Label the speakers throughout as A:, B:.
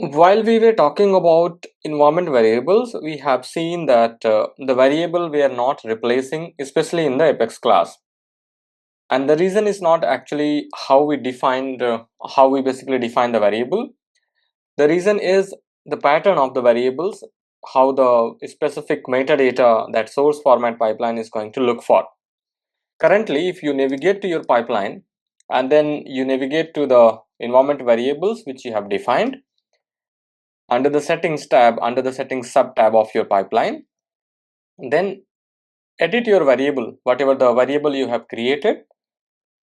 A: While we were talking about environment variables, we have seen that the variable we are not replacing, especially in the Apex class. And the reason is not actually how we basically define the variable. The reason is the pattern of the variables, how the specific metadata that source format pipeline is going to look for. Currently, if you navigate to your pipeline and then you navigate to the environment variables which you have defined, under the settings tab, under the settings sub tab of your pipeline, then edit your variable, whatever the variable you have created.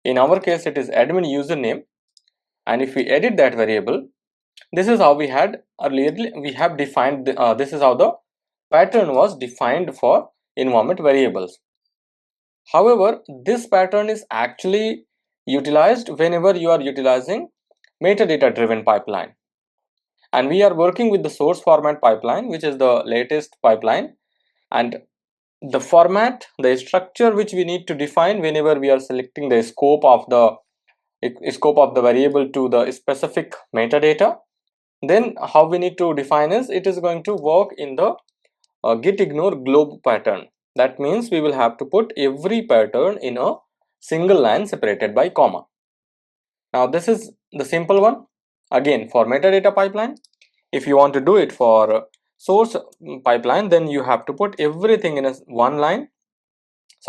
A: In our case, it is admin username. And if we edit that variable, this is how we had earlier, we have defined, this is how the pattern was defined for environment variables. However, this pattern is actually utilized whenever you are utilizing metadata driven pipeline. And we are working with the source format pipeline, which is the latest pipeline. And the format, the structure which we need to define whenever we are selecting the scope of the variable to the specific metadata, then how we need to define is it is going to work in the git ignore globe pattern. That means we will have to put every pattern in a single line separated by comma. Now this is the simple one. Again, for metadata pipeline, if you want to do it for source pipeline, then you have to put everything in a one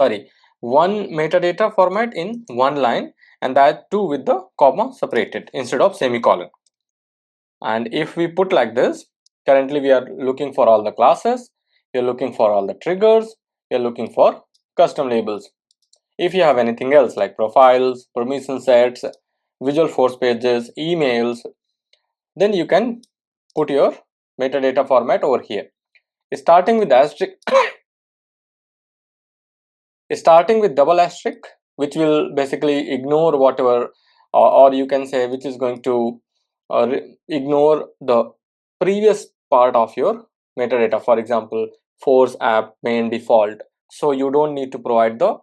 A: metadata format in one line, and that too with the comma separated instead of semicolon. And if we put like this, currently we are looking for all the classes, you're looking for all the triggers, you're looking for custom labels. If you have anything else like profiles, permission sets, visual force pages, emails, then you can put your metadata format over here. Starting with asterisk, starting with double asterisk, which will basically ignore whatever, or you can say which is going to ignore the previous part of your metadata. For example, force app main default. So you don't need to provide the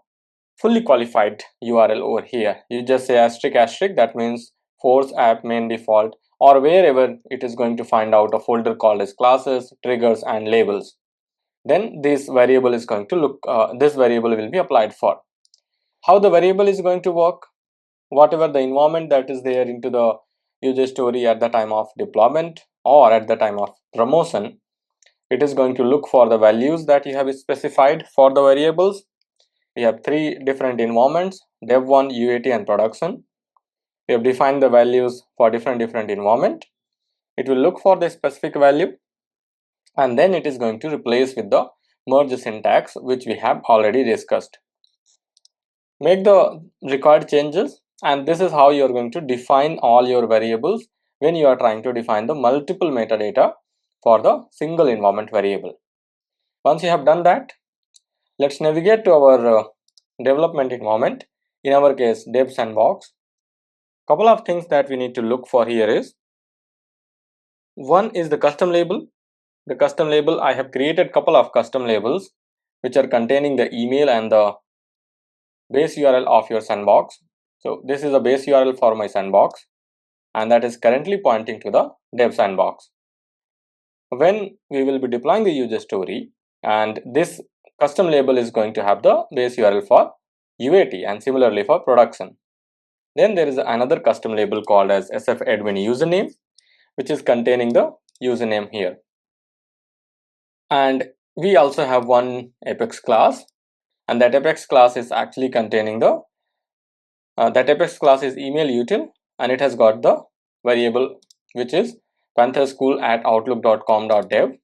A: fully qualified URL over here. You just say asterisk asterisk, that means force app main default, or wherever it is going to find out a folder called as classes, triggers and labels. Then this variable is going to look, this variable will be applied for. How the variable is going to work, whatever the environment that is there into the user story at the time of deployment or at the time of promotion, it is going to look for the values that you have specified for the variables. We have three different environments: dev1, UAT and production. We have defined the values for different environment. It will look for the specific value, and then it is going to replace with the merge syntax which we have already discussed. Make the required changes, and this is how you are going to define all your variables when you are trying to define the multiple metadata for the single environment variable. Once you have done that, let's navigate to our development environment, in our case dev sandbox. Couple of things that we need to look for here is, one is the custom label. The custom label, I have created couple of custom labels which are containing the email and the base URL of your sandbox. So this is a base URL for my sandbox, and that is currently pointing to the dev sandbox. When we will be deploying the user story, and this custom label is going to have the base URL for UAT and similarly for production. Then there is another custom label called as sfadmin username, which is containing the username here. And we also have one Apex class, and that Apex class is actually containing the that Apex class is email util, and it has got the variable which is PantherSchool@outlook.com.dev.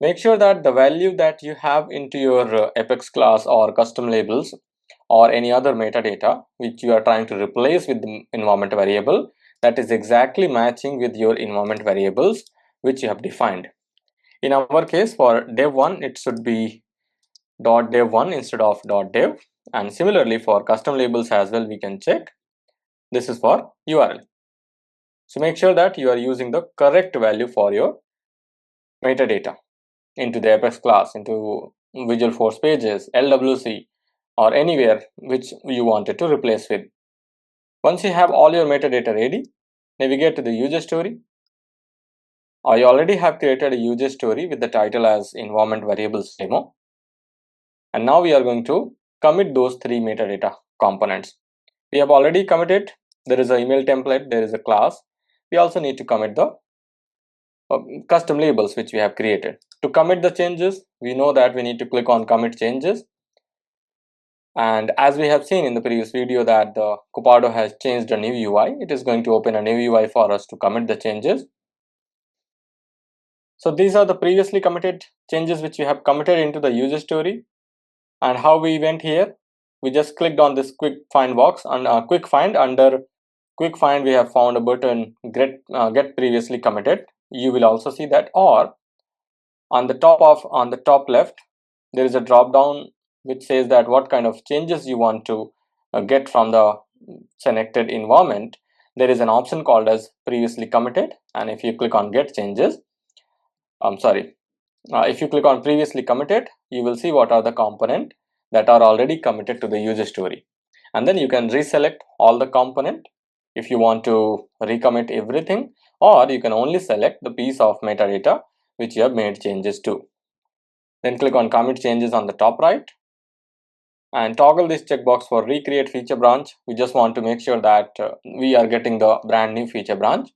A: Make sure that the value that you have into your Apex class or custom labels or any other metadata which you are trying to replace with the environment variable, that is exactly matching with your environment variables which you have defined. In our case, for dev1 it should be .dev1 instead of .dev, and similarly for custom labels as well, we can check this is for URL. So make sure that you are using the correct value for your metadata into the Apex class, into Visual Force pages, LWC, or anywhere which you wanted to replace with. Once you have all your metadata ready, navigate to the user story. I already have created a user story with the title as environment variables demo. And now we are going to commit those three metadata components. We have already committed. There is an email template, there is a class. We also need to commit the custom labels which we have created. To commit the changes, we know that we need to click on commit changes. And as we have seen in the previous video that the Copado has changed a new UI, it is going to open a new UI for us to commit the changes. So these are the previously committed changes which we have committed into the user story. And how we went here, we just clicked on this quick find box, and quick find. Under quick find we have found a button get previously committed. You will also see that, or on the top left there is a drop down which says that what kind of changes you want to get from the selected environment. There is an option called as previously committed, and if you click on get changes, if you click on previously committed, you will see what are the component that are already committed to the user story, and then you can reselect all the component if you want to recommit everything, or you can only select the piece of metadata which you have made changes to. Then click on commit changes on the top right and toggle this checkbox for recreate feature branch. We just want to make sure that we are getting the brand new feature branch.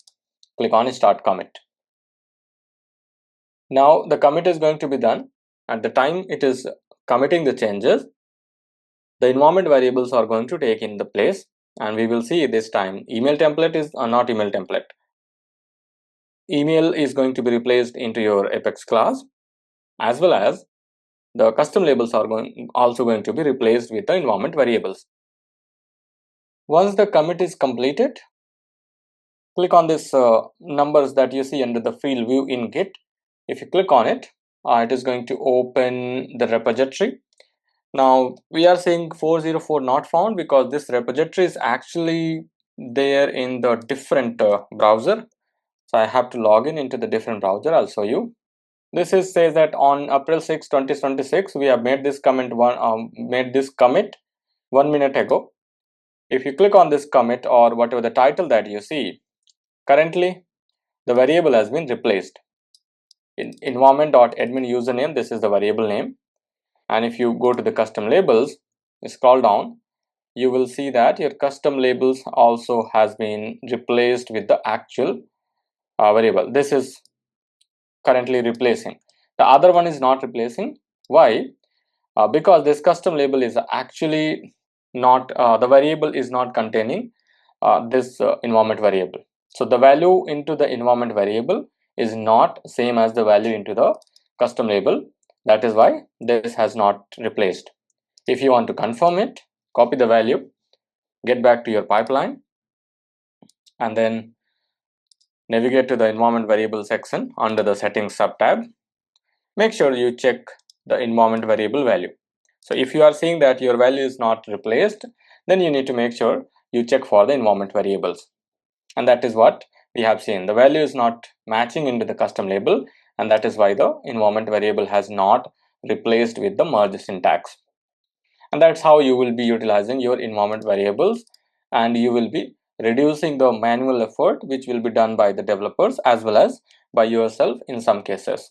A: Click on start commit. Now the commit is going to be done. At the time it is committing the changes, the environment variables are going to take in the place, and we will see this time email template is not email template. Email is going to be replaced into your Apex class, as well as the custom labels are also going to be replaced with the environment variables. Once the commit is completed, click on this numbers that you see under the field view in Git. If you click on it, it is going to open the repository. Now we are saying 404 not found because this repository is actually there in the different browser. So I have to log in into the different browser. I'll show you. This says that on April 6, 2026, we have made this commit 1 minute ago. If you click on this commit or whatever the title that you see, currently the variable has been replaced. In environment.admin username, this is the variable name. And if you go to the custom labels, scroll down, you will see that your custom labels also has been replaced with the actual variable. This is currently replacing. The other one is not replacing. Why? Because this custom label is actually not, the variable is not containing this environment variable. So the value into the environment variable is not same as the value into the custom label. That is why this has not replaced. If you want to confirm it, copy the value, get back to your pipeline, and then navigate to the environment variable section under the settings subtab. Make sure you check the environment variable value. So if you are seeing that your value is not replaced, then you need to make sure you check for the environment variables. And that is what we have seen. The value is not matching into the custom label, and that is why the environment variable has not replaced with the merge syntax. And that's how you will be utilizing your environment variables, and you will be reducing the manual effort which will be done by the developers as well as by yourself in some cases.